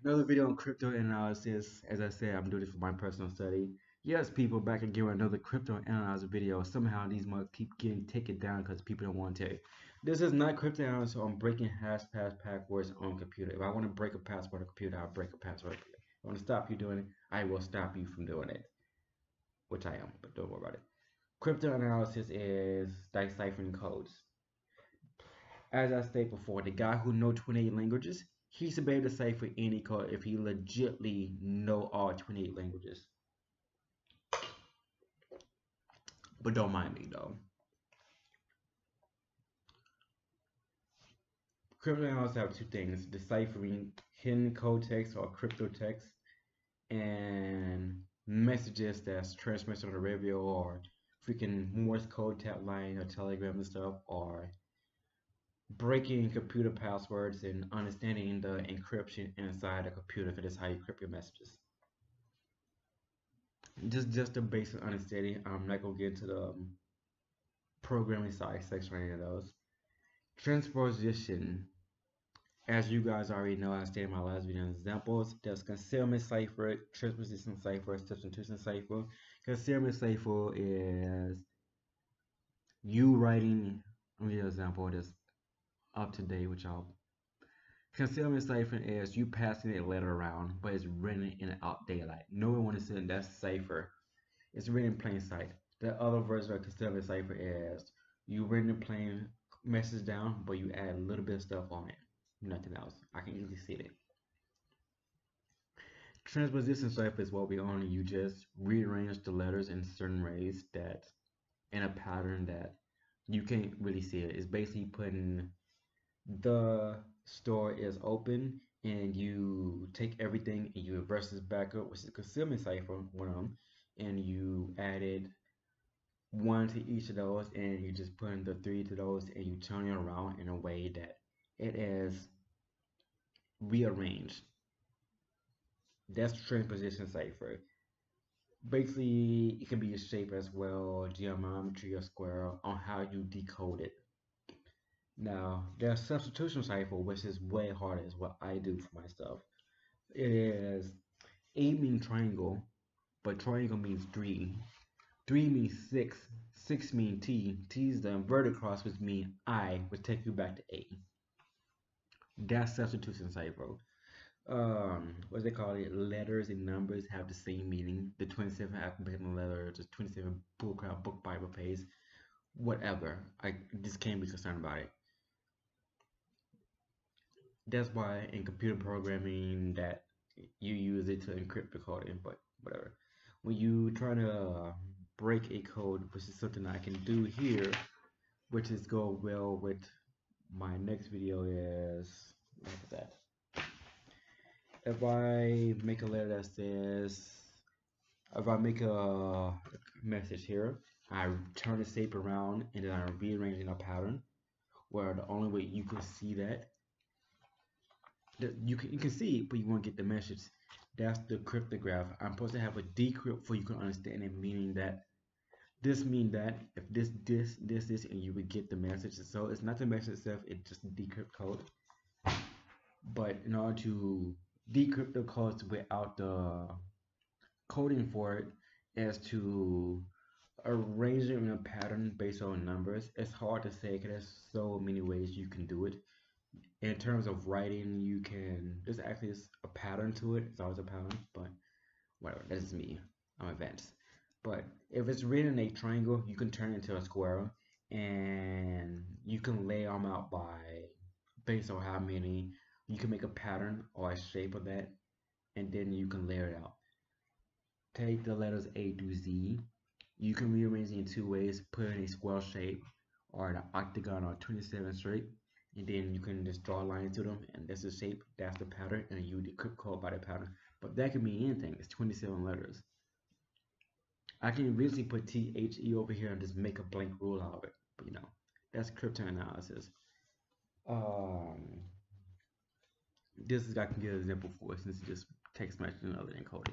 Another video on crypto analysis. As I said, I'm doing this for my personal study. Yes, people, back again with another crypto analysis video. Somehow these must keep getting taken down because people don't want to take. This is not crypto analysis on breaking hash passwords on computer. If I want to break a password on computer, I'll break a password. If I want to stop you doing it, I will stop you from doing it. Which I am, but don't worry about it. Crypto analysis is deciphering codes. As I stated before, the guy who knows 28 languages, he should be able to decipher any code if he legitly know all 28 languages. But don't mind me though. Crypto analysts have two things: deciphering hidden code text or crypto text, and messages that's transmitted on the radio or freaking Morse code tap line or Telegram and stuff, or breaking computer passwords and understanding the encryption inside the computer, if it is how you encrypt your messages. Just a basic understanding. I'm not gonna get into the programming side section or any of those. Transposition, as you guys already know, I stated in my last video examples. There's concealment cipher, transposition cipher, substitution cipher. Concealment cipher is you writing. Let me give an example that's up to date with y'all. Concealment cipher is you passing a letter around, but it's written in out daylight. No one wants to see that cipher. It's written in plain sight. The other version of concealment cipher is you written in plain message down, but you add a little bit of stuff on it. Nothing else. I can easily see it. Transposition cipher is what we only you just rearrange the letters in certain ways that in a pattern that you can't really see it. It's basically putting the store is open and you take everything and you reverse this back up, which is concealment cipher one of them, and you added one to each of those and you just put in the three to those and you turn it around in a way that it is rearranged. That's transposition cipher. Basically, it can be a shape as well, geometry or square on how you decode it. Now, there's substitution cipher, which is way harder, is what I do for myself. It is A means triangle, but triangle means 3. 3 means 6. 6 means T. T is the inverted cross, which means I, which takes you back to A. That's substitution cipher. What's they call it? Letters and numbers have the same meaning. The 27 alphabetical letters, the 27 bullcrap book Bible page, whatever. I just can't be concerned about it. That's why in computer programming that you use it to encrypt the code, but whatever. When you try to break a code, which is something I can do here, which is go well with my next video, is look at that. If I make a letter that says, if I make a message here, I turn the shape around and then I rearrange in a pattern where the only way you can see that you can see it, but you won't get the message. That's the cryptograph. I'm supposed to have a decrypt for you can understand it, meaning that this means that if this, and you would get the message. So it's not the message itself, it's just decrypt code. But in order to decrypt the codes without the coding for it, is to arrange it in a pattern based on numbers. It's hard to say because there's so many ways you can do it. In terms of writing, you can, there's actually a pattern to it. It's always a pattern, but whatever, that's just me. I'm advanced. But if it's written in a triangle, you can turn it into a square and you can lay them out by based on how many. You can make a pattern or a shape of that and then you can layer it out. Take the letters A to Z. You can rearrange it in two ways: put in a square shape or an octagon or 27 straight, and then you can just draw lines to them, and that's the shape, that's the pattern, and you decrypt code by the pattern. But that can mean anything. It's 27 letters. I can eventually put THE over here and just make a blank rule out of it. But you know, that's crypto analysis. This is I can give an example for since it's just text matching other than coding.